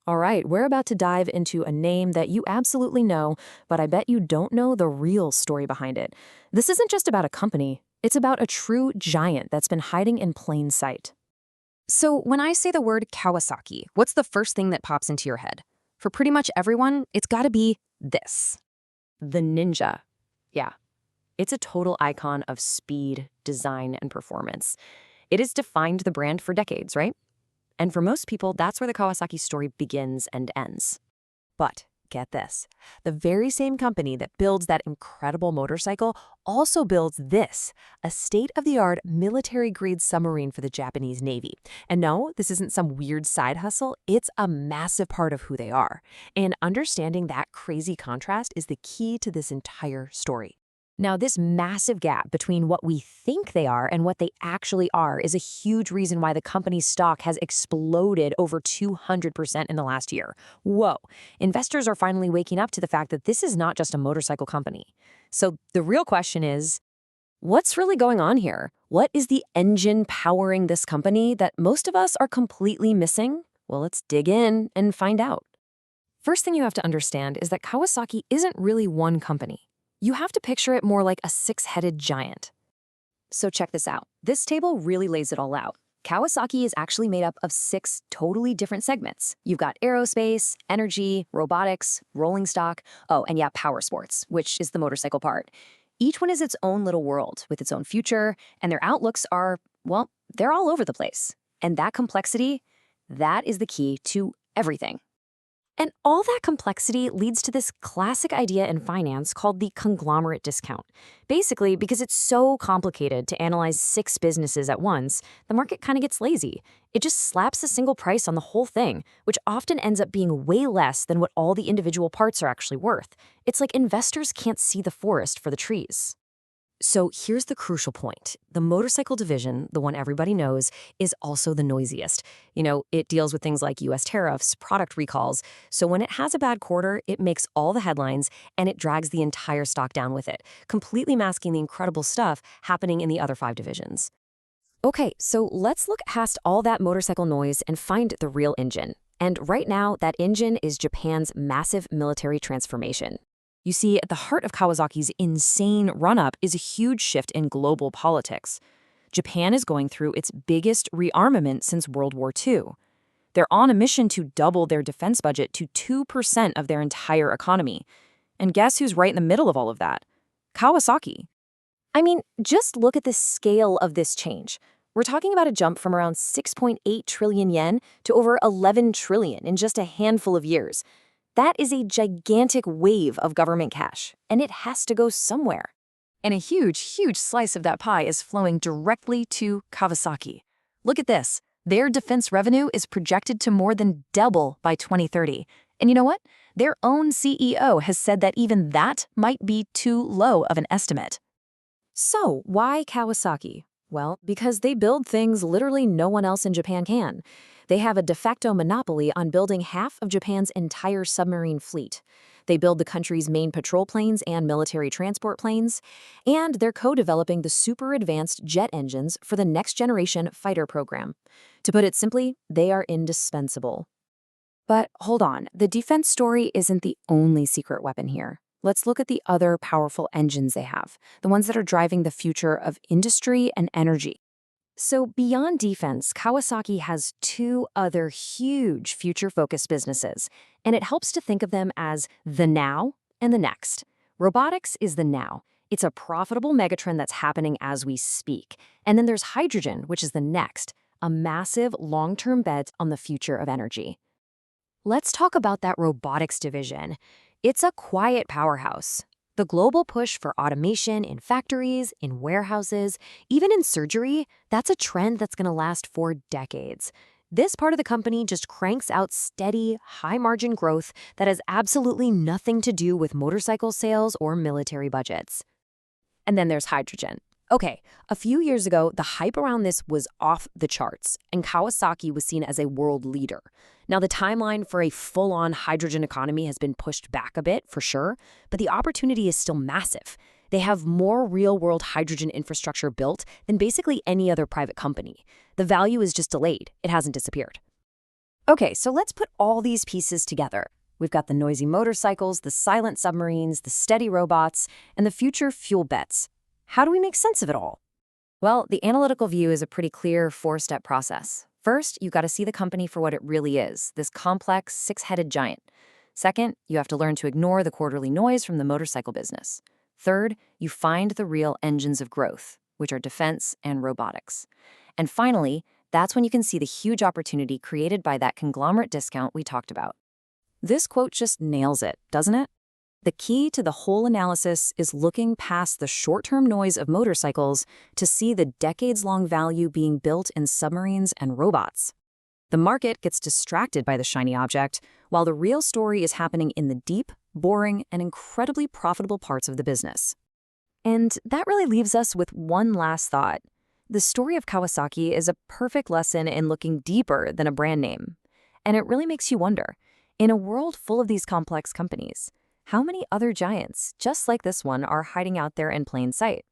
All right, we're about to dive into a name that you absolutely know, but I bet you don't know the real story behind it. This isn't just about a company, it's about a true giant that's been hiding in plain sight. So, when I say the word Kawasaki, what's the first thing that pops into your head? For pretty much everyone, it's gotta be this. The Ninja. Yeah, it's a total icon of speed, design, and performance. It has defined the brand for decades, right? And for most people, that's where the Kawasaki story begins and ends. But get this, the very same company that builds that incredible motorcycle also builds this, a state-of-the-art military-grade submarine for the Japanese Navy. And no, this isn't some weird side hustle, it's a massive part of who they are. And understanding that crazy contrast is the key to this entire story. Now, this massive gap between what we think they are and what they actually are is a huge reason why the company's stock has exploded over 200% in the last year. Whoa. Investors are finally waking up to the fact that this is not just a motorcycle company. So the real question is, what's really going on here? What is the engine powering this company that most of us are completely missing? Well, let's dig in and find out. First thing you have to understand is that Kawasaki isn't really one company. You have to picture it more like a six-headed giant. So check this out. This table really lays it all out. Kawasaki is actually made up of 6 totally different segments. You've got aerospace, energy, robotics, rolling stock, oh, and yeah, power sports, which is the motorcycle part. Each one is its own little world with its own future, and their outlooks are, well, they're all over the place. And that complexity, that is the key to everything. And all that complexity leads to this classic idea in finance called the conglomerate discount. Basically, because it's so complicated to analyze 6 businesses at once, the market kind of gets lazy. It just slaps a single price on the whole thing, which often ends up being way less than what all the individual parts are actually worth. It's like investors can't see the forest for the trees. So here's the crucial point. The motorcycle division, the one everybody knows, is also the noisiest. It deals with things like US tariffs, product recalls. So when it has a bad quarter, it makes all the headlines and it drags the entire stock down with it, completely masking the incredible stuff happening in the other 5 divisions. Okay, so let's look past all that motorcycle noise and find the real engine. And right now, that engine is Japan's massive military transformation. You see, at the heart of Kawasaki's insane run-up is a huge shift in global politics. Japan is going through its biggest rearmament since World War II. They're on a mission to double their defense budget to 2% of their entire economy. And guess who's right in the middle of all of that? Kawasaki. I mean, just look at the scale of this change. We're talking about a jump from around 6.8 trillion yen to over 11 trillion in just a handful of years. That is a gigantic wave of government cash, and it has to go somewhere. And a huge, huge slice of that pie is flowing directly to Kawasaki. Look at this. Their defense revenue is projected to more than double by 2030. And you know what? Their own CEO has said that even that might be too low of an estimate. So, why Kawasaki? Well, because they build things literally no one else in Japan can. They have a de facto monopoly on building half of Japan's entire submarine fleet. They build the country's main patrol planes and military transport planes, and they're co-developing the super advanced jet engines for the next generation fighter program. To put it simply, they are indispensable. But hold on, the defense story isn't the only secret weapon here. Let's look at the other powerful engines they have, the ones that are driving the future of industry and energy. So beyond defense, Kawasaki has 2 other huge future-focused businesses, and it helps to think of them as the now and the next. Robotics is the now. It's a profitable megatrend that's happening as we speak. And then there's hydrogen, which is the next, a massive long-term bet on the future of energy. Let's talk about that robotics division. It's a quiet powerhouse. The global push for automation in factories, in warehouses, even in surgery, that's a trend that's going to last for decades. This part of the company just cranks out steady, high-margin growth that has absolutely nothing to do with motorcycle sales or military budgets. And then there's hydrogen. Okay, a few years ago, the hype around this was off the charts, and Kawasaki was seen as a world leader. Now, the timeline for a full-on hydrogen economy has been pushed back a bit, for sure, but the opportunity is still massive. They have more real-world hydrogen infrastructure built than basically any other private company. The value is just delayed. It hasn't disappeared. Okay, so let's put all these pieces together. We've got the noisy motorcycles, the silent submarines, the steady robots, and the future fuel bets. How do we make sense of it all? Well, the analytical view is a pretty clear four-step process. First, you've got to see the company for what it really is, this complex, six-headed giant. Second, you have to learn to ignore the quarterly noise from the motorcycle business. Third, you find the real engines of growth, which are defense and robotics. And finally, that's when you can see the huge opportunity created by that conglomerate discount we talked about. This quote just nails it, doesn't it? The key to the whole analysis is looking past the short-term noise of motorcycles to see the decades-long value being built in submarines and robots. The market gets distracted by the shiny object, while the real story is happening in the deep, boring, and incredibly profitable parts of the business. And that really leaves us with one last thought. The story of Kawasaki is a perfect lesson in looking deeper than a brand name. And it really makes you wonder, in a world full of these complex companies, how many other giants, just like this one, are hiding out there in plain sight?